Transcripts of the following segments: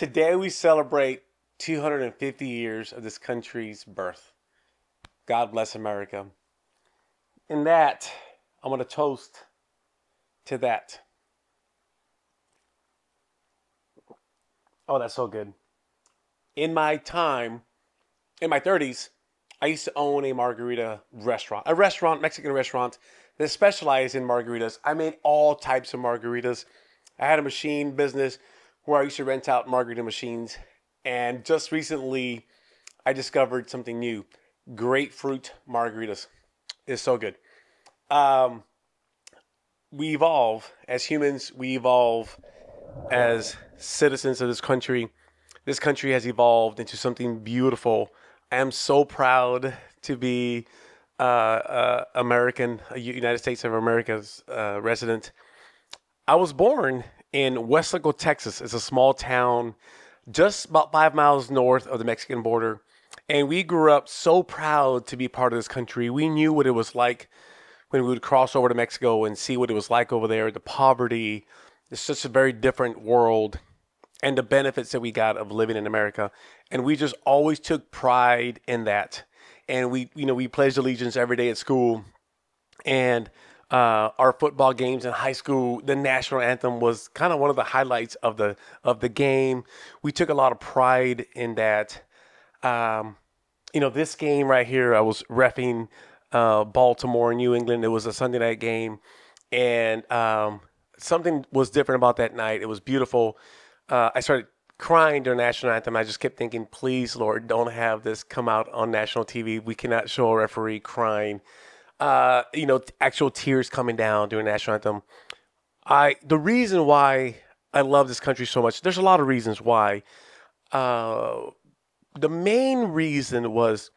Today we celebrate 250 years of this country's birth. God bless America. In that, I'm going to toast to that. Oh, that's so good. In my time, in my 30s, I used to own a margarita restaurant, Mexican restaurant that specialized in margaritas. I made all types of margaritas. I had a machine business where I used to rent out margarita machines. And just recently, I discovered something new: grapefruit margaritas. It's so good. Um, we evolve as humans, we evolve as citizens of this country. This country has evolved into something beautiful. I am so proud to be American, a United States of America's resident. I was born in Westlaco, Texas. It's a small town just about 5 miles north of the Mexican border. And we grew up so proud to be part of this country. We knew what it was like when we would cross over to Mexico and see what it was like over there, the poverty. It's such a very different world and the benefits that we got of living in America. And we just always took pride in that. And we pledged allegiance every day at school. And our football games in high school, the national anthem was kind of one of the highlights of the game. We took a lot of pride in that. Um, this game right here, I was reffing Baltimore, New England. It was a Sunday night game, and something was different about that night. It was beautiful. I started crying during national anthem. I just kept thinking, please, Lord, don't have this come out on national TV. We cannot show a referee crying. Actual tears coming down during national anthem. The reason why I love this country so much, there's a lot of reasons why. Uh, the main reason was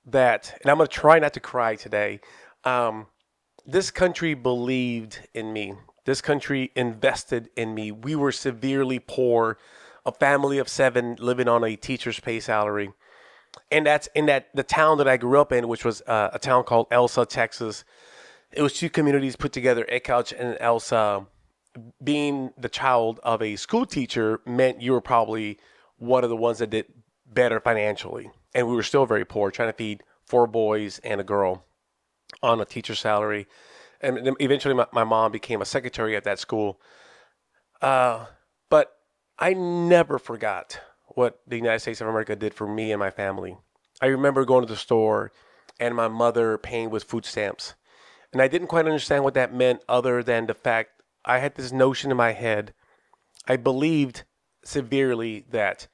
that, and I'm going to try not to cry today. Um, this country believed in me. This country invested in me. We were severely poor, a family of seven living on a teacher's pay salary. And that's in the town that I grew up in, which was a town called Elsa, Texas. It was two communities put together, Ekouch and Elsa. Being the child of a school teacher meant you were probably one of the ones that did better financially. And we were still very poor, trying to feed four boys and a girl on a teacher's salary. And then eventually my mom became a secretary at that school. But I never forgot what the United States of America did for me and my family. I remember going to the store and my mother paying with food stamps. And I didn't quite understand what that meant other than the fact I had this notion in my head. I believed severely that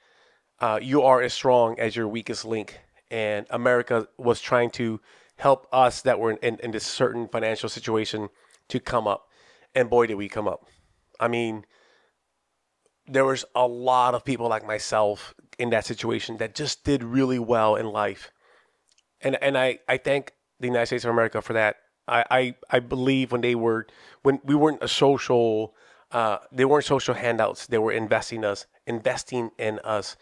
you are as strong as your weakest link. And America was trying to help us that were in this certain financial situation to come up. And boy, did we come up. I mean, there was a lot of people like myself in that situation that just did really well in life. And I thank the United States of America for that. I believe when we weren't a social they weren't social handouts. They were investing in us.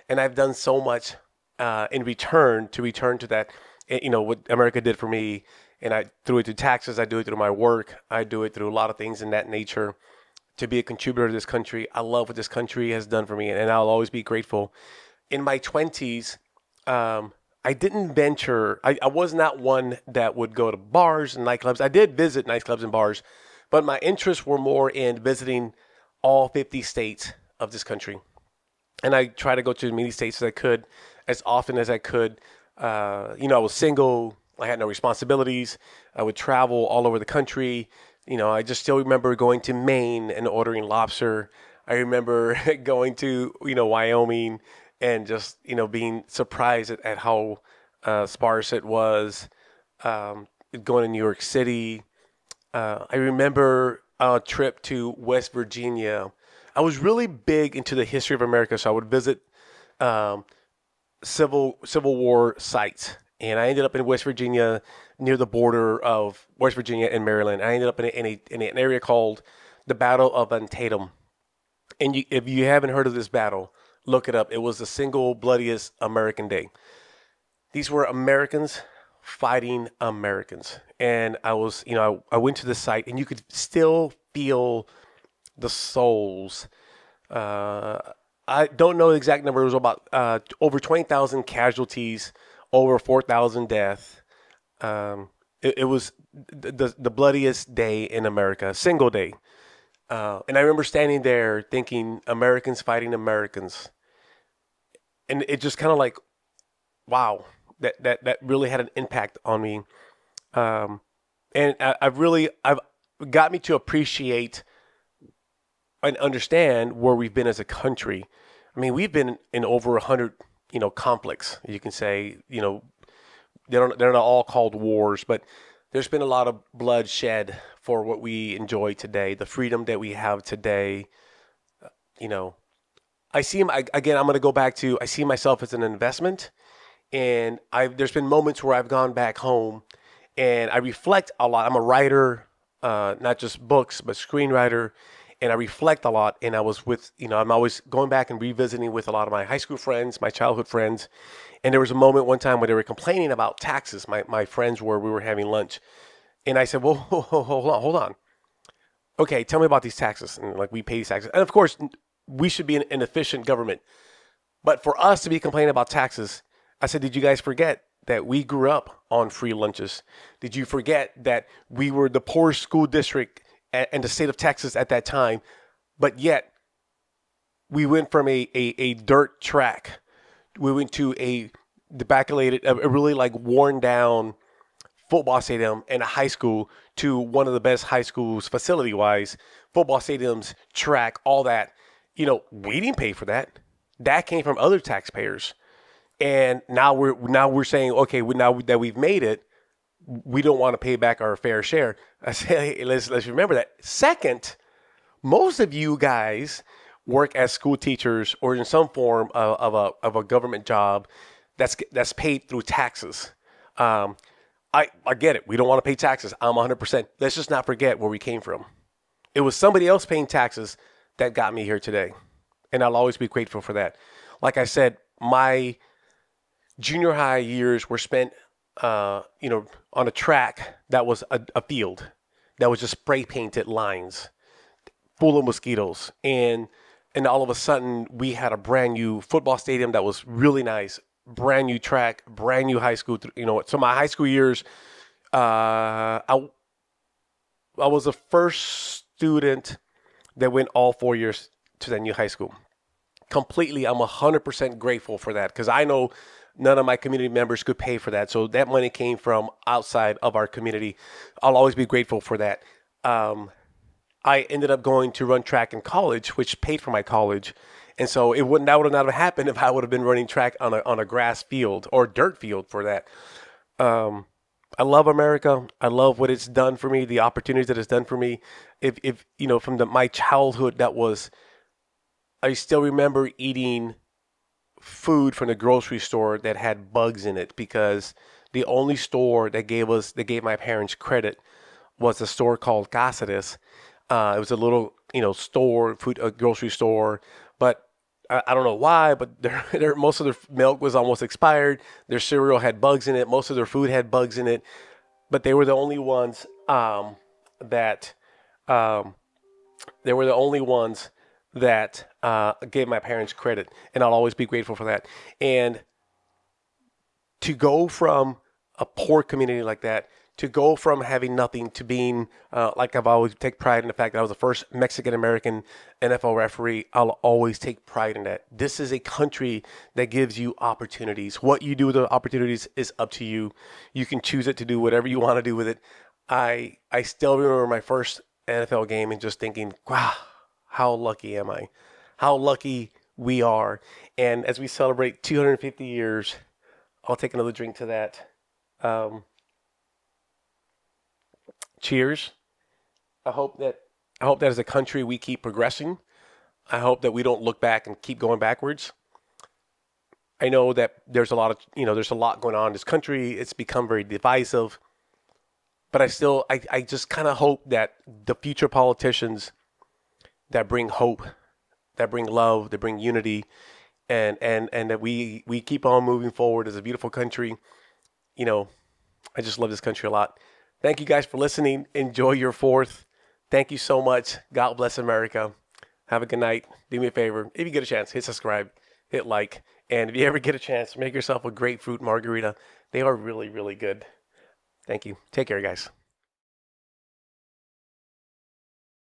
And I've done so much in return to that. What America did for me, and I through it through taxes, I do it through my work, I do it through a lot of things in that nature to be a contributor to this country. I love what this country has done for me, and I'll always be grateful. In my 20s, I didn't venture, I was not one that would go to bars and nightclubs. I did visit nightclubs and bars, but my interests were more in visiting all 50 states of this country. And I try to go to as many states as I could, as often as I could. I was single. I had no responsibilities. I would travel all over the country. I just still remember going to Maine and ordering lobster. I remember going to, Wyoming and just, being surprised at how sparse it was. Going to New York City. I remember a trip to West Virginia. I was really big into the history of America, so I would visit um, Civil War sites. And I ended up in West Virginia, near the border of West Virginia and Maryland. I ended up in an area called the Battle of Antietam. And if you haven't heard of this battle, look it up. It was the single bloodiest American day. These were Americans fighting Americans. And I went to the site, and you could still feel the souls. Uh, I don't know the exact number. It was about over 20,000 casualties, over 4,000 deaths. It was the bloodiest day in America, single day. And I remember standing there thinking, Americans fighting Americans, and it just kind of like, wow, that really had an impact on me. Um, and I've got me to appreciate and understand where we've been as a country. I mean, we've been in over 100, conflicts. You can say, they're not all called wars, but there's been a lot of bloodshed for what we enjoy today, the freedom that we have today. You know, again. I'm going to go back to I see myself as an investment, and there's been moments where I've gone back home and I reflect a lot. I'm a writer, not just books, but screenwriter, and I reflect a lot. And I was with, I'm always going back and revisiting with a lot of my high school friends, my childhood friends. And there was a moment one time where they were complaining about taxes. My friends we were having lunch, and I said, "Well, hold on. Okay, tell me about these taxes." And like we pay these taxes, and of course, we should be an efficient government. But for us to be complaining about taxes, I said, did you guys forget that we grew up on free lunches? Did you forget that we were the poorest school district in the state of Texas at that time? But yet, we went from a dirt track. We went to the baccalaureate, a really like worn down football stadium in a high school to one of the best high schools facility wise, football stadiums, track, all that. We didn't pay for that. That came from other taxpayers. And now we're saying, okay, now that we've made it, we don't want to pay back our fair share. I say, hey, let's remember that. Second, most of you guys work as school teachers or in some form of a government job that's paid through taxes. I get it. We don't want to pay taxes. I'm 100%. Let's just not forget where we came from. It was somebody else paying taxes that got me here today, and I'll always be grateful for that. Like I said, my junior high years were spent, on a track that was a field that was just spray painted lines full of mosquitoes, and all of a sudden we had a brand new football stadium that was really nice, brand new track, brand new high school. So my high school years, I was the first student that went all 4 years to that new high school. Completely, I'm 100% grateful for that because I know none of my community members could pay for that. So that money came from outside of our community. I'll always be grateful for that. I ended up going to run track in college, which paid for my college. And so that would not have happened if I would have been running track on a grass field or dirt field for that. I love America. I love what it's done for me, the opportunities that it's done for me. If from my childhood, I still remember eating food from the grocery store that had bugs in it because the only store that gave my parents credit was a store called Cáceres. It was a little, store, grocery store, but I don't know why, but most of their milk was almost expired. Their cereal had bugs in it. Most of their food had bugs in it, but they were the only ones that um, they were the only ones that gave my parents credit, and I'll always be grateful for that. And to go from a poor community like that, to go from having nothing to being like I've always take pride in the fact that I was the first Mexican American NFL referee. I'll always take pride in that. This is a country that gives you opportunities. What you do with the opportunities is up to you. You can choose it to do whatever you want to do with it. I still remember my first NFL game and just thinking, wow, how lucky am I? How lucky we are. And as we celebrate 250 years, I'll take another drink to that. Cheers. I hope that as a country we keep progressing. I hope that we don't look back and keep going backwards. I know that there's a lot of there's a lot going on in this country. It's become very divisive. But I just kind of hope that the future politicians that bring hope, that bring love, that bring unity, and that we keep on moving forward as a beautiful country. I just love this country a lot. Thank you guys for listening. Enjoy your 4th. Thank you so much. God bless America. Have a good night. Do me a favor. If you get a chance, hit subscribe, hit like. And if you ever get a chance, make yourself a grapefruit margarita. They are really, really good. Thank you. Take care, guys.